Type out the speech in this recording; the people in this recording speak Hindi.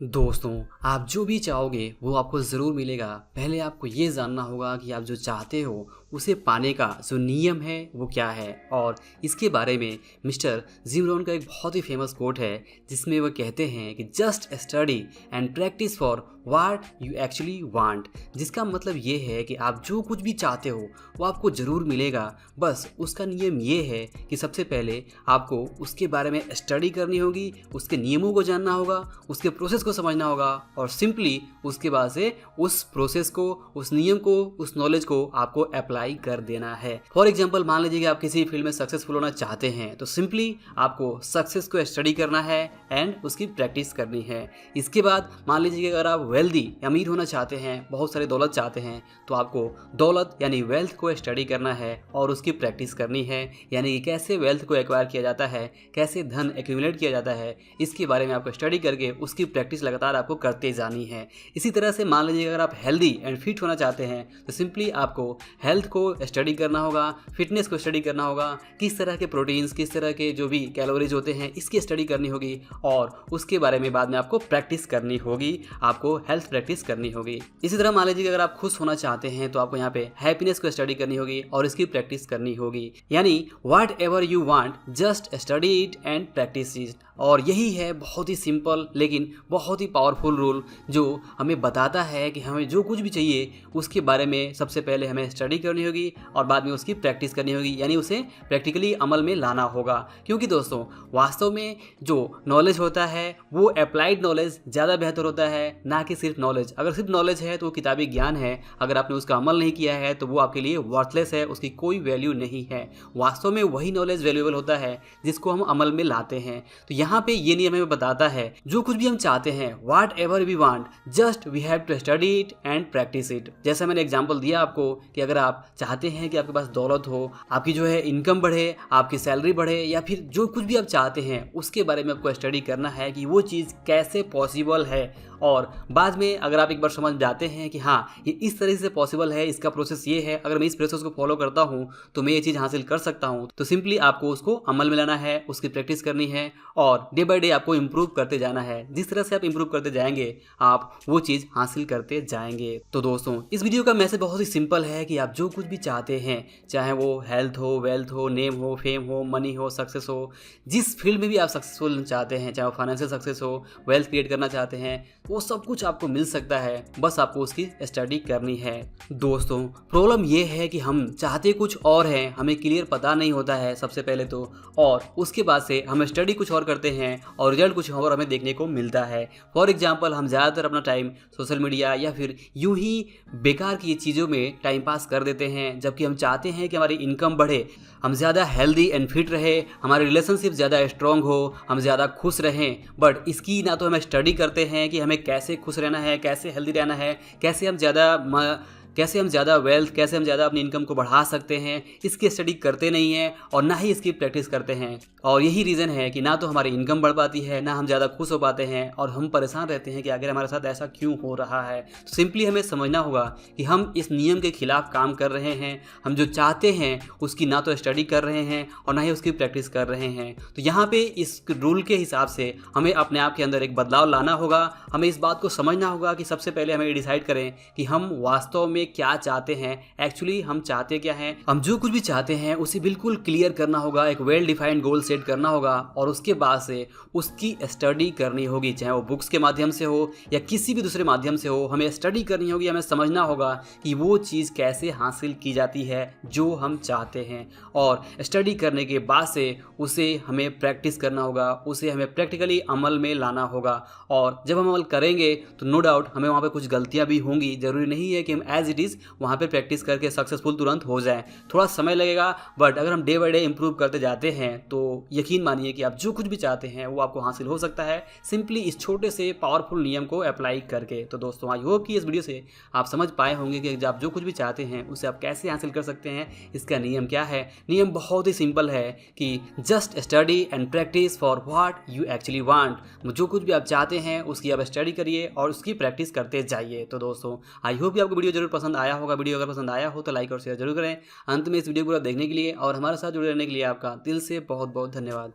दोस्तों, आप जो भी चाहोगे वो आपको ज़रूर मिलेगा। पहले आपको ये जानना होगा कि आप जो चाहते हो उसे पाने का जो नियम है वो क्या है। और इसके बारे में मिस्टर जिम रोहन का एक बहुत ही फेमस कोट है जिसमें वो कहते हैं कि just study and practice for what you actually want. जिसका मतलब ये है कि आप जो कुछ भी चाहते हो वो आपको ज़रूर मिलेगा। बस उसका नियम ये है कि सबसे पहले आपको उसके बारे में स्टडी करनी होगी, उसके नियमों को जानना होगा, उसके प्रोसेस को समझना होगा और सिंपली उसके बाद से उस प्रोसेस को, उस नियम को, उस नॉलेज को आपको अप्लाई कर देना है। फॉर एग्जांपल, मान लीजिए कि आप किसी फील्ड में सक्सेसफुल होना चाहते हैं तो सिंपली आपको सक्सेस को स्टडी करना है एंड उसकी प्रैक्टिस करनी है। इसके बाद मान लीजिए कि अगर आप वेल्दी, अमीर होना चाहते हैं, बहुत सारी दौलत चाहते हैं तो आपको दौलत यानी वेल्थ को स्टडी करना है और उसकी प्रैक्टिस करनी है। यानी कि कैसे वेल्थ को एक्वायर किया जाता है, कैसे धन एक्यूमुलेट किया जाता है, इसके बारे में आपको स्टडी करके उसकी प्रैक्टिस लगातार आपको करते जानी है। इसी तरह से मान लीजिए अगर आप हेल्दी एंड फिट होना चाहते हैं तो सिंपली आपको हेल्थ को स्टडी करना होगा, फिटनेस को स्टडी करना होगा, किस तरह के प्रोटीन्स, किस तरह के जो भी कैलोरीज होते हैं इसकी स्टडी करनी होगी और उसके बारे में बाद में आपको प्रैक्टिस करनी होगी, आपको हेल्थ प्रैक्टिस करनी होगी। इसी तरह मान लीजिए अगर आप खुश होना चाहते हैं तो आपको यहाँ पे हैप्पीनेस को स्टडी करनी होगी और इसकी प्रैक्टिस करनी होगी। यानी what ever you want, just study it and practice it. और यही है बहुत ही सिंपल लेकिन बहुत ही पावरफुल रूल जो हमें बताता है कि हमें जो कुछ भी चाहिए उसके बारे में सबसे पहले हमें स्टडी करनी होगी और बाद में उसकी प्रैक्टिस करनी होगी, यानी उसे प्रैक्टिकली अमल में लाना होगा। क्योंकि दोस्तों, वास्तव में जो नॉलेज होता है वो अप्लाइड नॉलेज ज़्यादा बेहतर होता है, ना कि सिर्फ नॉलेज। अगर सिर्फ नॉलेज है तो वो किताबी ज्ञान है, अगर आपने उसका अमल नहीं किया है तो वो आपके लिए वर्थलेस है, उसकी कोई वैल्यू नहीं है। वास्तव में वही नॉलेज वैल्यूएबल होता है जिसको हम अमल में लाते हैं। तो यहाँ पे ये नियम हमें बताता है जो कुछ भी हम चाहते हैं, whatever we want, just we have to study it and practice it. जैसा मैंने एग्जांपल दिया आपको कि अगर आप चाहते हैं कि आपके पास दौलत हो, आपकी जो है इनकम बढ़े, आपकी सैलरी बढ़े, या फिर जो कुछ भी आप चाहते हैं उसके बारे में आपको स्टडी करना है कि वो चीज़ कैसे पॉसिबल है। और बाद में अगर आप एक बार समझ जाते हैं कि हाँ ये इस तरह से पॉसिबल है, इसका प्रोसेस ये है, अगर मैं इस प्रोसेस को फॉलो करता हूँ तो मैं ये चीज़ हासिल कर सकता हूँ, तो सिंपली आपको उसको अमल में लाना है, उसकी प्रैक्टिस करनी है और डे बाय डे आपको इम्प्रूव करते जाना है। जिस तरह से आप इम्प्रूव करते जाएंगे आप वो चीज़ हासिल करते जाएंगे। तो दोस्तों, इस वीडियो का मैसेज बहुत ही सिंपल है कि आप जो कुछ भी चाहते हैं, चाहे वो हेल्थ हो, वेल्थ हो, नेम हो, फेम हो, मनी हो, सक्सेस हो, जिस फील्ड में भी आप सक्सेसफुल चाहते हैं, चाहे वो फाइनेंशियल सक्सेस हो, वेल्थ क्रिएट करना चाहते हैं, वो सब कुछ आपको मिल सकता है, बस आपको उसकी स्टडी करनी है। दोस्तों, प्रॉब्लम ये है कि हम चाहते कुछ और हैं, हमें क्लियर पता नहीं होता है सबसे पहले तो, और उसके बाद से हम स्टडी कुछ और करते हैं और रिजल्ट कुछ और हमें देखने को मिलता है। फॉर एग्जांपल, हम ज़्यादातर अपना टाइम सोशल मीडिया या फिर यूं ही बेकार की चीज़ों में टाइम पास कर देते हैं, जबकि हम चाहते हैं कि हमारी इनकम बढ़े, हम ज़्यादा हेल्दी एंड फिट रहे, हमारे रिलेशनशिप ज़्यादा स्ट्रॉन्ग हो, हम ज़्यादा खुश रहें। बट इसकी ना तो हम स्टडी करते हैं कि हमें कैसे खुश रहना है, कैसे हेल्दी रहना है, कैसे हम ज़्यादा वेल्थ, कैसे हम ज़्यादा अपनी इनकम को बढ़ा सकते हैं, इसकी स्टडी करते नहीं हैं और ना ही इसकी प्रैक्टिस करते हैं। और यही रीज़न है कि ना तो हमारी इनकम बढ़ पाती है, ना हम ज़्यादा खुश हो पाते हैं और हम परेशान रहते हैं कि आखिर हमारे साथ ऐसा क्यों हो रहा है। तो सिंपली हमें समझना होगा कि हम इस नियम के खिलाफ काम कर रहे हैं। हम जो चाहते हैं उसकी ना तो स्टडी कर रहे हैं और ना ही उसकी प्रैक्टिस कर रहे हैं। तो यहाँ पे इस रूल के हिसाब से हमें अपने आप के अंदर एक बदलाव लाना होगा। हमें इस बात को समझना होगा कि सबसे पहले हमें डिसाइड करें कि हम वास्तव में क्या चाहते हैं, एक्चुअली हम चाहते क्या हैं। हम जो कुछ भी चाहते हैं उसे बिल्कुल क्लियर करना होगा, एक वेल डिफाइंड गोल सेट करना होगा और उसके बाद से उसकी स्टडी करनी होगी, चाहे वो बुक्स के माध्यम से हो या किसी भी दूसरे माध्यम से हो। हमें स्टडी करनी होगी, हमें समझना होगा कि वो चीज़ कैसे हासिल की जाती है जो हम चाहते हैं, और स्टडी करने के बाद से उसे हमें प्रैक्टिस करना होगा, उसे हमें प्रैक्टिकली अमल में लाना होगा। और जब हम अमल करेंगे तो नो डाउट हमें वहाँ पे कुछ गलतियाँ भी होंगी, ज़रूरी नहीं है कि हम एज इट इज़ वहाँ पे प्रैक्टिस करके सक्सेसफुल तुरंत हो जाए, थोड़ा समय लगेगा। बट अगर हम डे बाय डे इंप्रूव करते जाते हैं तो यकीन मानिए कि आप जो कुछ भी चाहते हैं वो आपको हासिल हो सकता है, सिंपली इस छोटे से पावरफुल नियम को अप्लाई करके। तो दोस्तों, आई होप कि इस वीडियो से आप समझ पाए होंगे कि आप जो कुछ भी चाहते हैं उसे आप कैसे हासिल कर सकते हैं, इसका नियम क्या है। नियम बहुत ही सिंपल है कि just study and practice for what you actually want. जो कुछ भी आप चाहते हैं उसकी आप स्टडी करिए और उसकी प्रैक्टिस करते जाइए। तो दोस्तों, आई होप कि आपको वीडियो जरूर पसंद आया होगा। वीडियो अगर पसंद आया हो तो लाइक और शेयर जरूर करें। अंत में इस वीडियो को देखने के लिए और हमारे साथ जुड़े रहने के लिए आपका दिल से बहुत बहुत धन्यवाद।